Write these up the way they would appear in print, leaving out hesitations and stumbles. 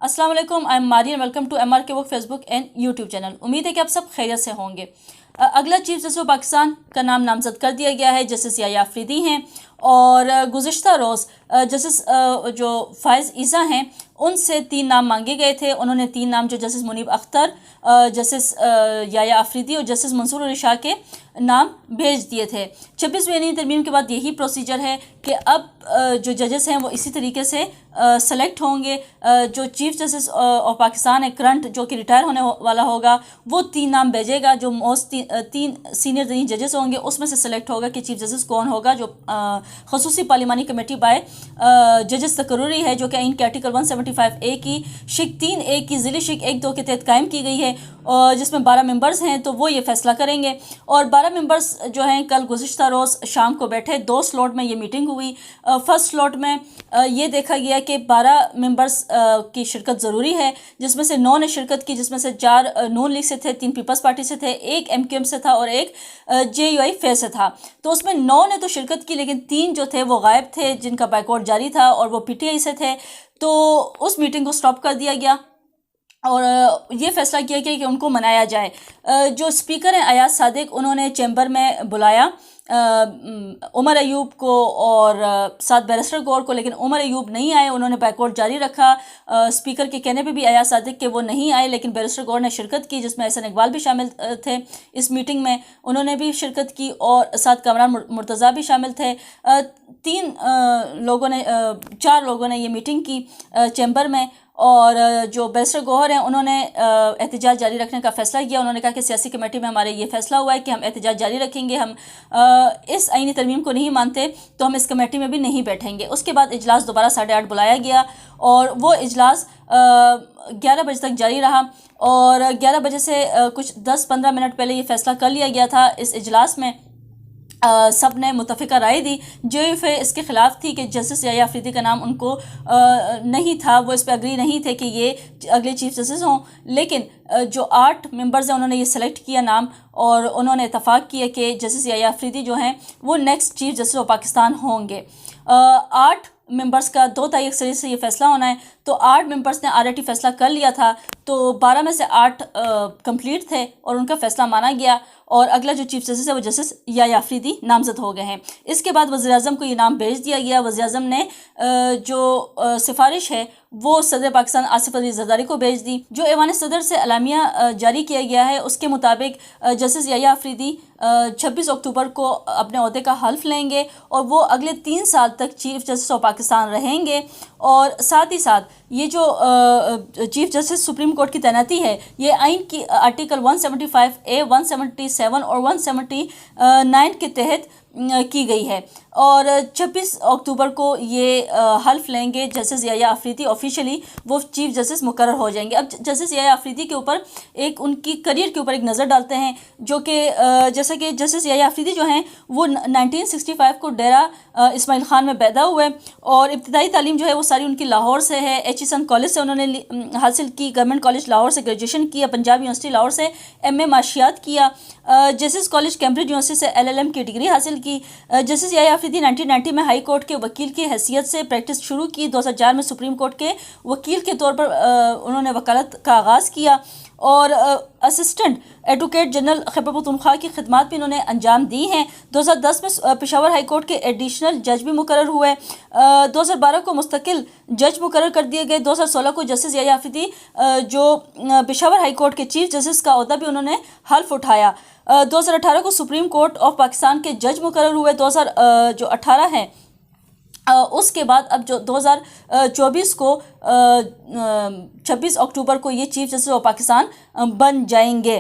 अस्सलाम वालेकुम, I am Marian. Welcome to MR के book Facebook and YouTube channel. उम्मीद है कि आप सब खैरियत से होंगे। अगला चीफ जस्टिस पाकिस्तान का नाम नामजद कर दिया गया है, जस्टिस याह्या अफरीदी हैं। और गुज़िश्ता रोज़ जस्टिस जो फ़ाइज़ ईसा हैं उनसे 3 नाम मांगे गए थे। उन्होंने 3 नाम जो जस्टिस मुनीब अख्तर, जस्टिस याह्या अफरीदी और जस्टिस मंसूर अली शाह के नाम भेज दिए थे। 26वीं आईनी तरमीम के बाद यही प्रोसीजर है कि अब जो जजेस हैं वो इसी तरीके से सेलेक्ट होंगे। जो चीफ जस्टिस ऑफ पाकिस्तान है करंट, जो कि रिटायर होने वाला होगा, वो 3 नाम भेजेगा। जो मोस्ट 3 सीनियर तरीन जजेस होंगे उसमें से सेलेक्ट होगा कि चीफ जस्टिस कौन होगा। जो खसूसी पार्लिमानी कमेटी बाय जजेस तकर्रुरी है, जो कि आइन के आर्टिकल 175A की शिक 3A की ज़िली शिक 1-2 के तहत कायम की गई है, और जिसमें 12 मेंबर्स हैं, तो वो ये फैसला करेंगे। और 12 मेंबर्स जो हैं कल गुज़िश्ता रोज़ शाम को बैठे। 2 स्लॉट में ये मीटिंग हुई। फर्स्ट स्लॉट में ये देखा गया कि 12 मेंबर्स की शिरकत ज़रूरी है, जिसमें से 9 ने शिरकत की, जिसमें से 4 नून लीग से थे, 3 पीपल्स पार्टी से थे, 1 MQM से था और 1 JUI फे से था। तो उसमें 9 ने तो शिरकत की, लेकिन 3 जो थे वो गायब थे, जिनका बाइकआउट जारी था, और वो PTI से थे। तो उस मीटिंग को स्टॉप कर दिया गया और ये फैसला किया गया कि उनको मनाया जाए। जो स्पीकर हैं अयाज सादिक, उन्होंने चैम्बर में बुलाया उमर अयूब को और साथ बैरिस्टर गौर को, लेकिन उमर अयूब नहीं आए। उन्होंने बैकआउट जारी रखा। स्पीकर के कहने पे भी अयाज सादिक के वो नहीं आए, लेकिन बैरिस्टर गौर ने शिरकत की, जिसमें एहसन इकबाल भी शामिल थे इस मीटिंग में। उन्होंने भी शिरकत की और साथ कामरान मुर्तज़ा भी शामिल थे। 4 लोगों ने ये मीटिंग की चैम्बर में। और जो बैरिस्टर गौहर हैं उन्होंने एहतजाज जारी रखने का फ़ैसला किया। उन्होंने कहा कि सियासी कमेटी में हमारे ये फ़ैसला हुआ है कि हम एहतजाज जारी रखेंगे, हम इस आईनी तरमीम को नहीं मानते तो हम इस कमेटी में भी नहीं बैठेंगे। उसके बाद इजलास दोबारा 8:30 बुलाया गया और वो इजलास 11 बजे तक जारी रहा। और 11 बजे से कुछ 10-15 मिनट पहले ये फ़ैसला कर लिया गया था इस इजलास में। सब ने मुतफ़िका राय दी। JUI इसके ख़िलाफ़ थी कि जस्टिस याह्या अफरीदी का नाम उनको नहीं था, वो इस पर अग्री नहीं थे कि ये अगले चीफ जस्टिस हों। लेकिन जो 8 मेंबर्स हैं उन्होंने ये सेलेक्ट किया नाम, और उन्होंने इत्तफ़ाक़ किया कि जस्टिस याह्या अफरीदी जो हैं वो next chief justice of Pakistan होंगे। 8 मेंबर्स का 2 तारीख से ये फ़ैसला होना है, तो 8 मेंबर्स ने ऑलरेडी फ़ैसला कर लिया था, तो 12 में से 8 कंप्लीट थे और उनका फ़ैसला माना गया। और अगला जो चीफ जस्टिस है वो जस्टिस याह्या अफरीदी नामज़द हो गए हैं। इसके बाद वज़ीर-ए-आज़म को ये नाम भेज दिया गया। वज़ीर-ए-आज़म ने जो सिफारिश है वो सदर पाकिस्तान आसिफ अली ज़रदारी को भेज दी। जो ऐवान सदर से अलामिया जारी किया गया है उसके मुताबिक जस्टिस याह्या अफरीदी 26 अक्टूबर को अपने ओहदे का हल्फ लेंगे और वो अगले 3 साल तक चीफ जस्टिस ऑफ पाकिस्तान रहेंगे। और साथ ही साथ ये जो चीफ जस्टिस सुप्रीम कोर्ट की तैनाती है, ये आइन की आर्टिकल 175A, 177 और 179 के तहत की गई है। और 26 अक्टूबर को ये हल्फ लेंगे जस्टिस याह्या अफरीदी। ऑफिशियली वो चीफ जस्टिस मुकर्रर हो जाएंगे। अब जस्टिस याह्या अफरीदी के ऊपर एक उनकी करियर के ऊपर एक नज़र डालते हैं, जो कि जैसे कि जस्टिस याह्या अफरीदी जो हैं वो 1965 को डेरा इस्माइल ख़ान में पैदा हुए और इब्तिदाई तालीम जो है वो सारी उनकी लाहौर से है। HESN कॉलेज से उन्होंने हासिल की, गवर्नमेंट कॉलेज लाहौर से ग्रेजुएशन किया, पंजाब यूनिवर्सिटी लाहौर से MA माशियात किया, जस्टिस कॉलेज कैम्ब्रिज यूनिवर्सिटी से LLM की डिग्री हासिल की। जस्टिस याह्या अफरीदी 1990 में हाई कोर्ट के वकील की हैसियत से प्रैक्टिस शुरू की। 2004 में सुप्रीम कोर्ट के वकील के तौर पर उन्होंने वकालत का आगाज़ किया और assistant advocate general Khyber Pakhtunkhwa की खिदमात भी इन्होंने अंजाम दी हैं। 2010 में पेशावर हाई कोर्ट के एडिशनल जज भी मुकर्रर हुए। 2012 को मुस्तकिल जज मुकर्रर कर दिए गए। 2016 को जस्टिस याह्या अफरीदी जो पेशावर हाई कोर्ट के चीफ जस्टिस का ओहदा भी उन्होंने हल्फ उठाया। 2018 को सुप्रीम कोर्ट ऑफ पाकिस्तान के जज मुकर्रर हुए। 2018 है उसके बाद अब जो 2024 को 26 अक्टूबर को ये चीफ जस्टिस ऑफ पाकिस्तान बन जाएंगे।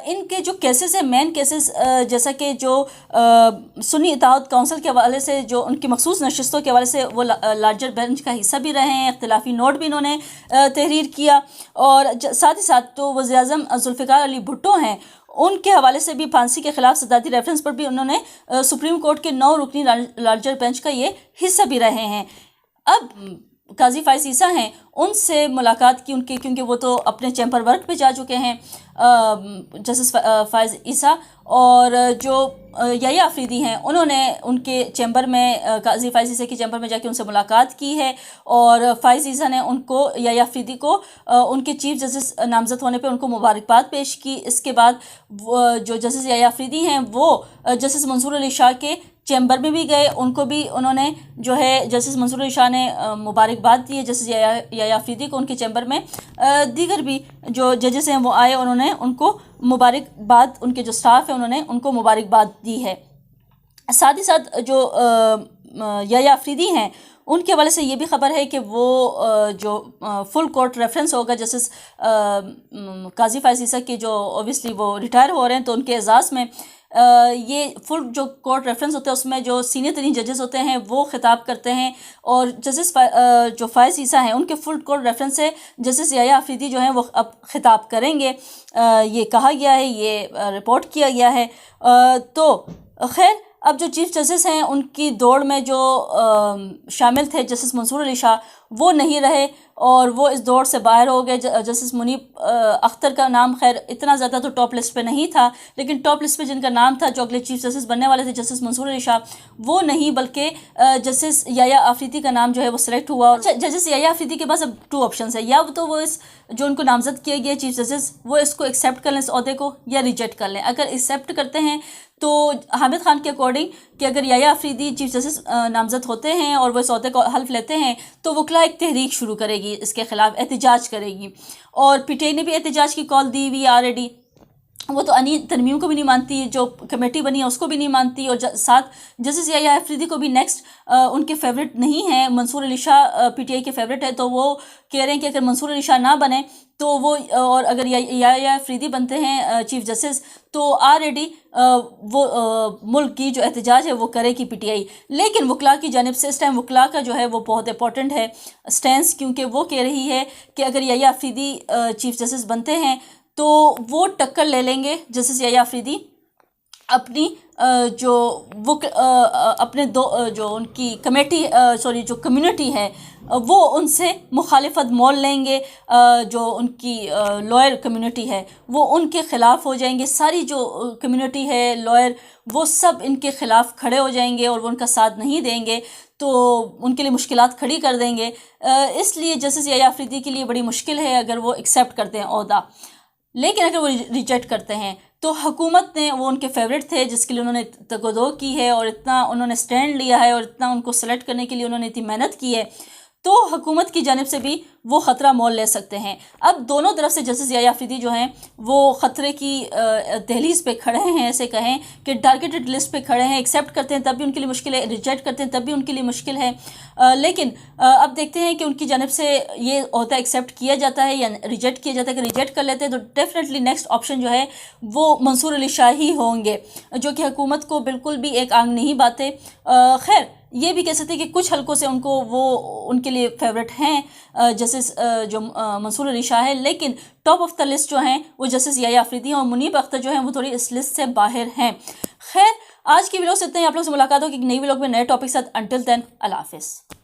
इनके जो केसेस हैं, मेन केसेस जैसा कि जो सुन्नी इत्तेहाद काउंसिल के हवाले से जो उनकी मखसूस नशिस्तों के हवाले से वो लार्जर बेंच का हिस्सा भी रहे हैं। इख्तिलाफी नोट भी इन्होंने तहरीर किया और साथ ही साथ तो वज़ीर-ए-आज़म जुल्फ़िकार अली भुट्टो हैं, उनके हवाले से भी फांसी के खिलाफ सदाती रेफरेंस पर भी उन्होंने सुप्रीम कोर्ट के 9 रुकनी लार्जर बेंच का ये हिस्सा भी रहे हैं। अब قاضی فائز عیسیٰ ہیں ان سے ملاقات کی ان کے، کیونکہ وہ تو اپنے چیمبر ورک پہ جا چکے ہیں جسٹس فائز عیسیٰ، اور جو یحییٰ آفریدی ہیں انہوں نے ان کے چیمبر میں قاضی فائز عیسیٰ کے چیمبر میں جا کے ان سے ملاقات کی ہے، اور فائز عیسیٰ نے ان کو، یحییٰ آفریدی کو ان کے چیف جسٹس نامزد ہونے پہ ان کو مبارکباد پیش کی۔ اس کے بعد جو جسٹس یحییٰ آفریدی ہیں وہ جسٹس منصور علی شاہ کے چیمبر میں بھی گئے، ان کو بھی انہوں نے جو ہے جسٹس منصور علی شاہ نے مبارکباد دی ہے جسٹس یحییٰ آفریدی کو ان کے چیمبر میں۔ دیگر بھی جو ججز ہیں وہ آئے، انہوں نے ان کو مبارکباد، ان کے جو سٹاف ہے انہوں نے ان کو مبارکباد دی ہے۔ ساتھ ہی ساتھ جو یحییٰ آفریدی ہیں ان کے حوالے سے یہ بھی خبر ہے کہ وہ جو فل کورٹ ریفرنس ہوگا جسٹس قاضی فائز عیسیٰ کے، جو اوبیسلی وہ ریٹائر ہو رہے ہیں تو ان کے اعزاز میں یہ فل جو کورٹ ریفرنس ہوتا ہے اس میں جو سینئر ترین ججز ہوتے ہیں وہ خطاب کرتے ہیں، اور جسٹس جو فائز عیسیٰ ہیں ان کے فل کورٹ ریفرنس سے جسٹس یحییٰ آفریدی جو ہیں وہ اب خطاب کریں گے، یہ کہا گیا ہے، یہ رپورٹ کیا گیا ہے۔ تو خیر اب جو چیف جسٹس ہیں ان کی دوڑ میں جو شامل تھے جسٹس منصور علی شاہ وہ نہیں رہے، اور وہ اس دوڑ سے باہر ہو گئے۔ جسٹس منیب اختر کا نام خیر اتنا زیادہ تو ٹاپ لسٹ پہ نہیں تھا، لیکن ٹاپ لسٹ پہ جن کا نام تھا جو اگلے چیف جسٹس بننے والے تھے جسٹس منصور علی شاہ، وہ نہیں، بلکہ جسٹس یحییٰ آفریدی کا نام جو ہے وہ سلیکٹ ہوا۔ اچھا، جسٹس یحییٰ آفریدی کے پاس اب 2 آپشنز ہیں، یا تو وہ اس جو ان کو نامزد کیے گئے چیف جسٹس وہ اس کو ایکسیپٹ کر لیں اس عہدے کو، یا ریجیکٹ کر لیں۔ اگر ایکسیپٹ کرتے ہیں تو حامد خان کے اکارڈنگ کہ اگر یحییٰ آفریدی چیف جسٹس نامزد ہوتے ہیں اور وہ اس عہدے کو حلف لیتے ہیں تو وکلاء ایک تحریک شروع کرے گی، اس کے خلاف احتجاج کرے گی، اور پی ٹی آئی نے بھی احتجاج کی کال دی ہوئی آلریڈی۔ وہ تو انی ترمیم کو بھی نہیں مانتی، جو کمیٹی بنی ہے اس کو بھی نہیں مانتی، اور ساتھ جسٹس یحییٰ آفریدی کو بھی نیکسٹ ان کے فیوریٹ نہیں ہیں، منصور Ali Shah P T I کے فیوریٹ ہے، تو وہ کہہ رہے ہیں کہ اگر منصور علی شاہ نہ بنے تو وہ، اور اگر یحییٰ آفریدی بنتے ہیں چیف جسٹس تو آلریڈی وہ ملک کی جو احتجاج ہے وہ کرے گی پی ٹی آئی۔ لیکن وکلاء کی جانب سے اس ٹائم وکلاء کا جو ہے وہ بہت امپورٹنٹ ہے سٹینس، کیونکہ وہ کہہ رہی ہے کہ اگر یحییٰ آفریدی چیف جسٹس بنتے ہیں تو وہ ٹکر لے لیں گے جسٹس یحییٰ آفریدی اپنی جو اپنے جو ان کی کمیٹی جو کمیونٹی ہے وہ ان سے مخالفت مول لیں گے، جو ان کی لائر کمیونٹی ہے وہ ان کے خلاف ہو جائیں گے، ساری جو کمیونٹی ہے لائر وہ سب ان کے خلاف کھڑے ہو جائیں گے اور وہ ان کا ساتھ نہیں دیں گے، تو ان کے لیے مشکلات کھڑی کر دیں گے۔ اس لیے جسٹس یحییٰ آفریدی کے لیے بڑی مشکل ہے اگر وہ ایکسیپٹ کرتے ہیں عہدہ، لیکن اگر وہ ریجیکٹ کرتے ہیں تو حکومت نے، وہ ان کے فیوریٹ تھے جس کے لیے انہوں نے تگ و دو کی ہے اور اتنا انہوں نے سٹینڈ لیا ہے اور اتنا ان کو سلیکٹ کرنے کے لیے انہوں نے اتنی محنت کی ہے، تو حکومت کی جانب سے بھی وہ خطرہ مول لے سکتے ہیں۔ اب دونوں طرف سے جسٹس یحییٰ آفریدی جو ہیں وہ خطرے کی دہلیز پہ کھڑے ہیں، ایسے کہیں کہ ٹارگیٹڈ لسٹ پہ کھڑے ہیں، ایکسیپٹ کرتے ہیں تب بھی ان کے لیے مشکل ہے، ریجیکٹ کرتے ہیں تب بھی ان کے لیے مشکل ہے، لیکن اب دیکھتے ہیں کہ ان کی جانب سے یہ عہدہ ایکسیپٹ کیا جاتا ہے یا ریجیکٹ کیا جاتا ہے۔ اگر ریجیکٹ کر لیتے ہیں تو ڈیفینیٹلی نیکسٹ آپشن جو ہے وہ منصور علی شاہ ہی ہوں گے، جو کہ حکومت کو بالکل بھی ایک آنگ نہیں باتے۔ خیر یہ بھی کہہ سکتے ہیں کہ کچھ حلقوں سے ان کو وہ ان کے لیے فیوریٹ ہیں جسٹس جو منصور علی شاہ ہے، لیکن ٹاپ آف دا لسٹ جو ہیں وہ جسٹس یحییٰ آفریدی ہیں، اور منیب اختر جو ہیں وہ تھوڑی اس لسٹ سے باہر ہیں۔ خیر آج کی ویڈیو سے اتنا ہی، آپ لوگ سے ملاقات ہوگی ایک نئی ویڈیو میں نئے ٹاپک ساتھ۔ انٹل دین اللہ حافظ۔